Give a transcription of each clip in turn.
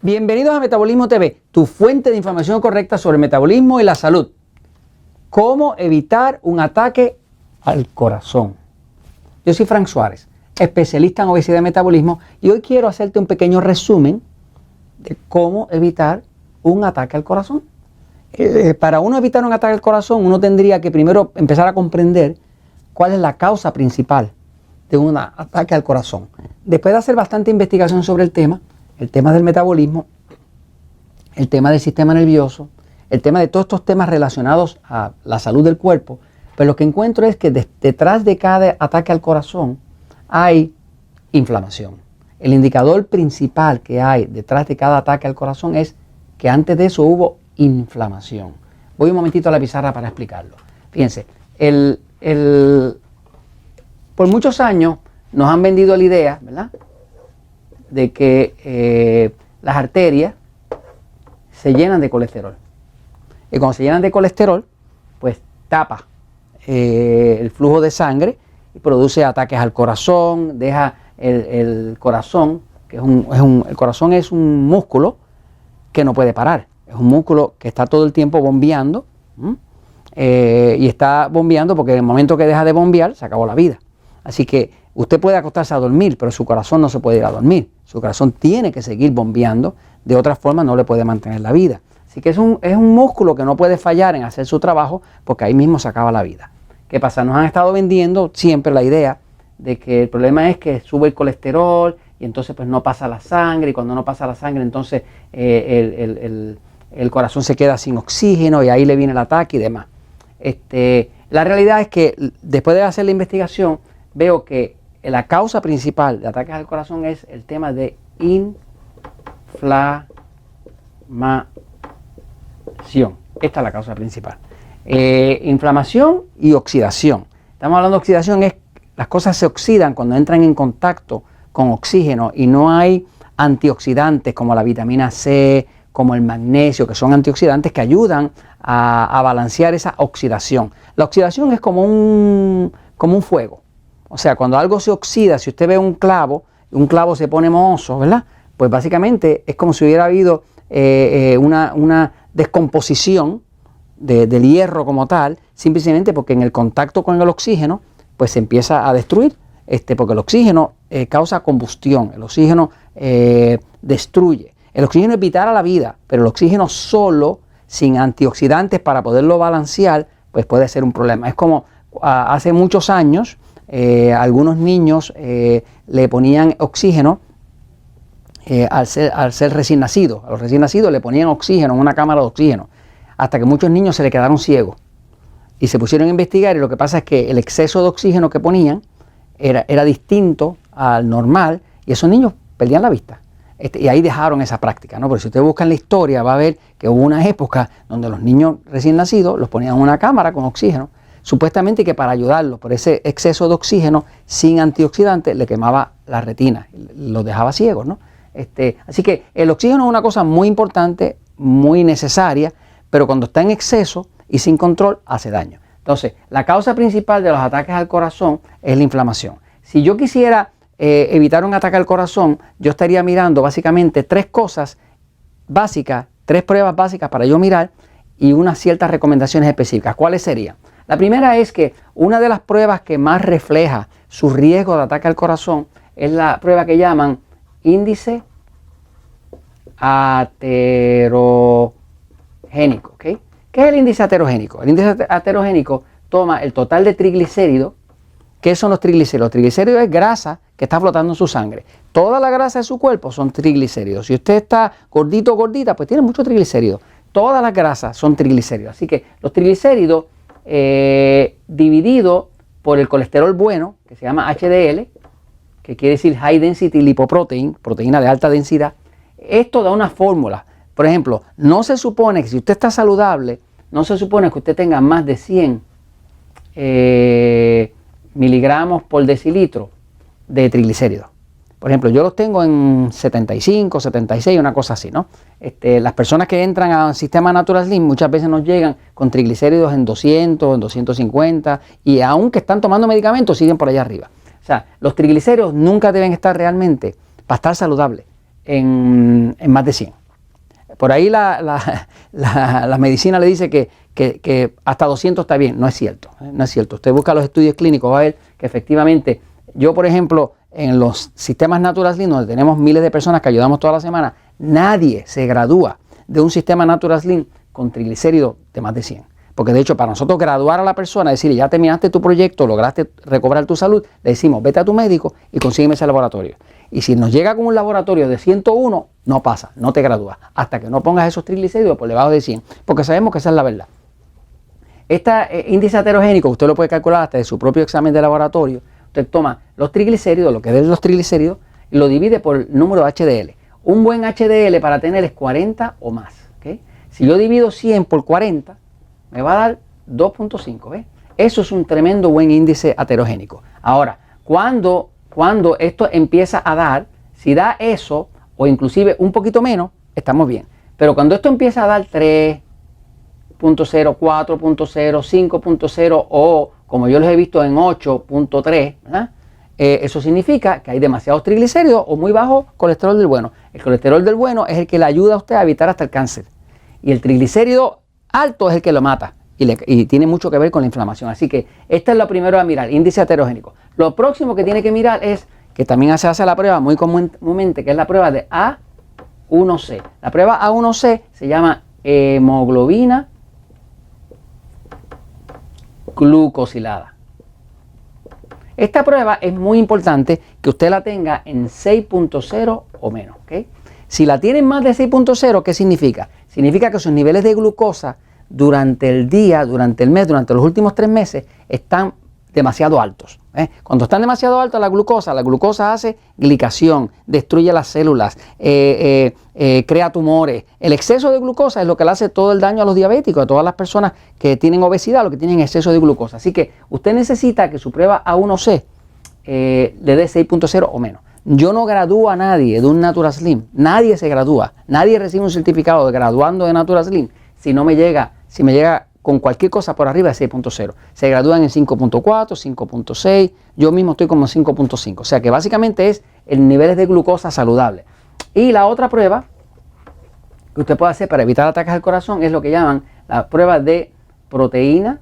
Bienvenidos a Metabolismo TV, tu fuente de información correcta sobre el metabolismo y la salud. ¿Cómo evitar un ataque al corazón? Yo soy Frank Suárez, especialista en obesidad y metabolismo, y hoy quiero hacerte un pequeño resumen de cómo evitar un ataque al corazón. Para uno evitar un ataque al corazón, uno tendría que primero empezar a comprender cuál es la causa principal de un ataque al corazón. Después de hacer bastante investigación sobre el tema del metabolismo, el tema del sistema nervioso, el tema de todos estos temas relacionados a la salud del cuerpo, pues lo que encuentro es que detrás de cada ataque al corazón hay inflamación. El indicador principal que hay detrás de cada ataque al corazón es que antes de eso hubo inflamación. Voy un momentito a la pizarra para explicarlo. Fíjense, por muchos años nos han vendido la idea, ¿verdad?, de que las arterias se llenan de colesterol. Y cuando se llenan de colesterol, pues tapa el flujo de sangre y produce ataques al corazón, deja el corazón, que el corazón es un músculo que no puede parar. Es un músculo que está todo el tiempo bombeando, y está bombeando porque en el momento que deja de bombear, se acabó la vida. Así que usted puede acostarse a dormir, pero su corazón no se puede ir a dormir. Su corazón tiene que seguir bombeando, de otra forma no le puede mantener la vida. Así que es un músculo que no puede fallar en hacer su trabajo porque ahí mismo se acaba la vida. ¿Qué pasa? Nos han estado vendiendo siempre la idea de que el problema es que sube el colesterol y entonces pues no pasa la sangre, y cuando no pasa la sangre entonces el corazón se queda sin oxígeno y ahí le viene el ataque y demás. La realidad es que después de hacer la investigación veo que la causa principal de ataques al corazón es el tema de inflamación. Esta es la causa principal. Inflamación y oxidación. Estamos hablando de oxidación, es las cosas se oxidan cuando entran en contacto con oxígeno y no hay antioxidantes como la vitamina C, como el magnesio, que son antioxidantes que ayudan a balancear esa oxidación. La oxidación es como un fuego. O sea, cuando algo se oxida, si usted ve un clavo se pone mohoso, ¿verdad? Pues básicamente es como si hubiera habido una descomposición del hierro como tal, simplemente porque en el contacto con el oxígeno, pues se empieza a destruir, porque el oxígeno causa combustión, el oxígeno destruye. El oxígeno es vital a la vida, pero el oxígeno solo, sin antioxidantes para poderlo balancear, pues puede ser un problema. Es como hace muchos años, algunos niños le ponían oxígeno al ser recién nacidos. A los recién nacidos le ponían oxígeno en una cámara de oxígeno, hasta que muchos niños se le quedaron ciegos y se pusieron a investigar, y lo que pasa es que el exceso de oxígeno que ponían era distinto al normal y esos niños perdían la vista. Y ahí dejaron esa práctica, ¿no? Pero si usted busca en la historia va a ver que hubo una época donde los niños recién nacidos los ponían en una cámara con oxígeno, supuestamente que para ayudarlos por ese exceso de oxígeno sin antioxidantes le quemaba la retina, los dejaba ciegos, ¿no? Así que el oxígeno es una cosa muy importante, muy necesaria, pero cuando está en exceso y sin control hace daño. Entonces, la causa principal de los ataques al corazón es la inflamación. Si yo quisiera evitar un ataque al corazón, yo estaría mirando básicamente tres cosas básicas, tres pruebas básicas para yo mirar y unas ciertas recomendaciones específicas. ¿Cuáles serían? La primera es que una de las pruebas que más refleja su riesgo de ataque al corazón es la prueba que llaman índice aterogénico. ¿Okay? ¿Qué es el índice aterogénico? El índice aterogénico toma el total de triglicéridos. ¿Qué son los triglicéridos? Los triglicéridos es grasa que está flotando en su sangre. Toda la grasa de su cuerpo son triglicéridos. Si usted está gordito o gordita, pues tiene muchos triglicéridos. Todas las grasas son triglicéridos. Así que los triglicéridos dividido por el colesterol bueno, que se llama HDL, que quiere decir High Density Lipoprotein, proteína de alta densidad, esto da una fórmula. Por ejemplo, no se supone que si usted está saludable, no se supone que usted tenga más de 100 miligramos por decilitro de triglicéridos. Por ejemplo, yo los tengo en 75, 76, una cosa así, ¿no? Las personas que entran al sistema Natural Slim muchas veces nos llegan con triglicéridos en 200, en 250, y aunque están tomando medicamentos siguen por allá arriba. O sea, los triglicéridos nunca deben estar realmente, para estar saludables, en más de 100. Por ahí la medicina le dice que hasta 200 está bien. No es cierto, no es cierto. Usted busca los estudios clínicos, va a ver que efectivamente, yo por ejemplo, en los sistemas Natural Slim, donde tenemos miles de personas que ayudamos toda la semana, nadie se gradúa de un sistema Natural Slim con triglicéridos de más de 100. Porque de hecho, para nosotros graduar a la persona, decirle, ya terminaste tu proyecto, lograste recobrar tu salud, le decimos, vete a tu médico y consígueme ese laboratorio. Y si nos llega con un laboratorio de 101, no pasa, no te gradúas, hasta que no pongas esos triglicéridos por debajo de 100, porque sabemos que esa es la verdad. Este índice heterogénico, usted lo puede calcular hasta de su propio examen de laboratorio. Usted toma los triglicéridos, lo que es los triglicéridos, y lo divide por el número de HDL. Un buen HDL para tener es 40 o más. ¿Okay? Si yo divido 100 por 40, me va a dar 2.5. ¿Ves? Eso es un tremendo buen índice heterogénico. Ahora, cuando esto empieza a dar, si da eso, o inclusive un poquito menos, estamos bien. Pero cuando esto empieza a dar 3.0, 4.0, 5.0 o como yo los he visto en 8.3, eso significa que hay demasiados triglicéridos o muy bajo colesterol del bueno. El colesterol del bueno es el que le ayuda a usted a evitar hasta el cáncer. Y el triglicérido alto es el que lo mata y tiene mucho que ver con la inflamación. Así que esta es lo primero a mirar, índice heterogénico. Lo próximo que tiene que mirar es, que también se hace la prueba muy comúnmente, que es la prueba de A1C. La prueba A1C se llama hemoglobina glucosilada. Esta prueba es muy importante que usted la tenga en 6.0 o menos. ¿Okay? Si la tienen más de 6.0, ¿qué significa? Significa que sus niveles de glucosa durante el día, durante el mes, durante los últimos 3 meses están demasiado altos. Cuando están demasiado altos la glucosa hace glicación, destruye las células, crea tumores. El exceso de glucosa es lo que le hace todo el daño a los diabéticos, a todas las personas que tienen obesidad, lo que tienen exceso de glucosa. Así que usted necesita que su prueba A1C le dé 6.0 o menos. Yo no gradúo a nadie de un Natural Slim, nadie se gradúa, nadie recibe un certificado de graduando de Natural Slim si me llega con cualquier cosa por arriba de 6.0. Se gradúan en 5.4, 5.6, yo mismo estoy como en 5.5. O sea que básicamente es el nivel de glucosa saludable. Y la otra prueba que usted puede hacer para evitar ataques al corazón es lo que llaman la prueba de proteína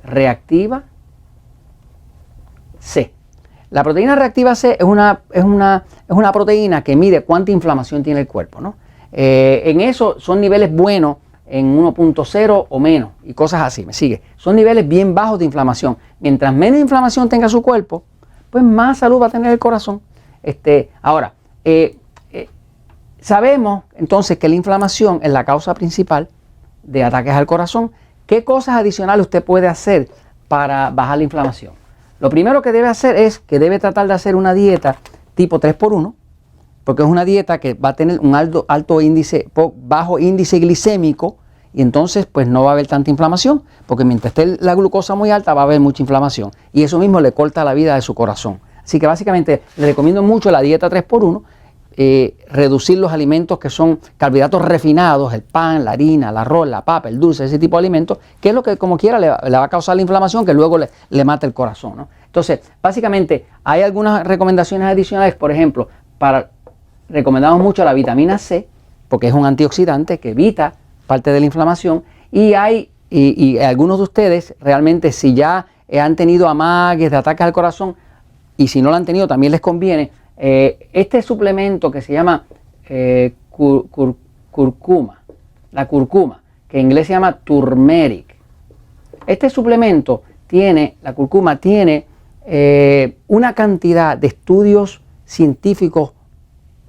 reactiva C. La proteína reactiva C es una proteína que mide cuánta inflamación tiene el cuerpo, ¿no? En eso son niveles buenos en 1.0 o menos y cosas así, me sigue. Son niveles bien bajos de inflamación. Mientras menos inflamación tenga su cuerpo, pues más salud va a tener el corazón. Ahora, sabemos entonces que la inflamación es la causa principal de ataques al corazón. ¿Qué cosas adicionales usted puede hacer para bajar la inflamación? Lo primero que debe hacer es que debe tratar de hacer una dieta tipo 3x1, porque es una dieta que va a tener un alto índice, bajo índice glicémico, y entonces pues no va a haber tanta inflamación, porque mientras esté la glucosa muy alta va a haber mucha inflamación, y eso mismo le corta la vida de su corazón. Así que básicamente le recomiendo mucho la dieta 3x1, reducir los alimentos que son carbohidratos refinados, el pan, la harina, el arroz, la papa, el dulce, ese tipo de alimentos, que es lo que como quiera le va a causar la inflamación que luego le mata el corazón, ¿no? Entonces, básicamente hay algunas recomendaciones adicionales, por ejemplo, recomendamos mucho la vitamina C, porque es un antioxidante que evita parte de la inflamación, y algunos de ustedes realmente si ya han tenido amagues de ataques al corazón, y si no lo han tenido también les conviene, este suplemento que se llama curcuma, la curcuma, que en inglés se llama turmeric. Este suplemento la curcuma tiene una cantidad de estudios científicos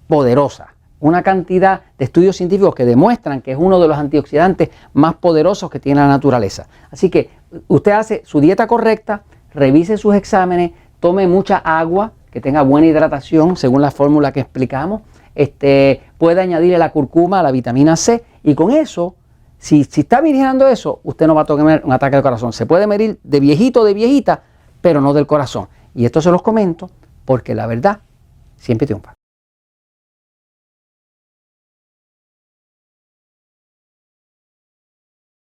poderosa, una cantidad de estudios científicos que demuestran que es uno de los antioxidantes más poderosos que tiene la naturaleza. Así que usted hace su dieta correcta, revise sus exámenes, tome mucha agua, que tenga buena hidratación según la fórmula que explicamos, puede añadirle la curcuma, la vitamina C, y con eso, si está mirando eso, usted no va a tener un ataque al corazón. Se puede medir de viejito o de viejita, pero no del corazón. Y esto se los comento porque la verdad siempre triunfa.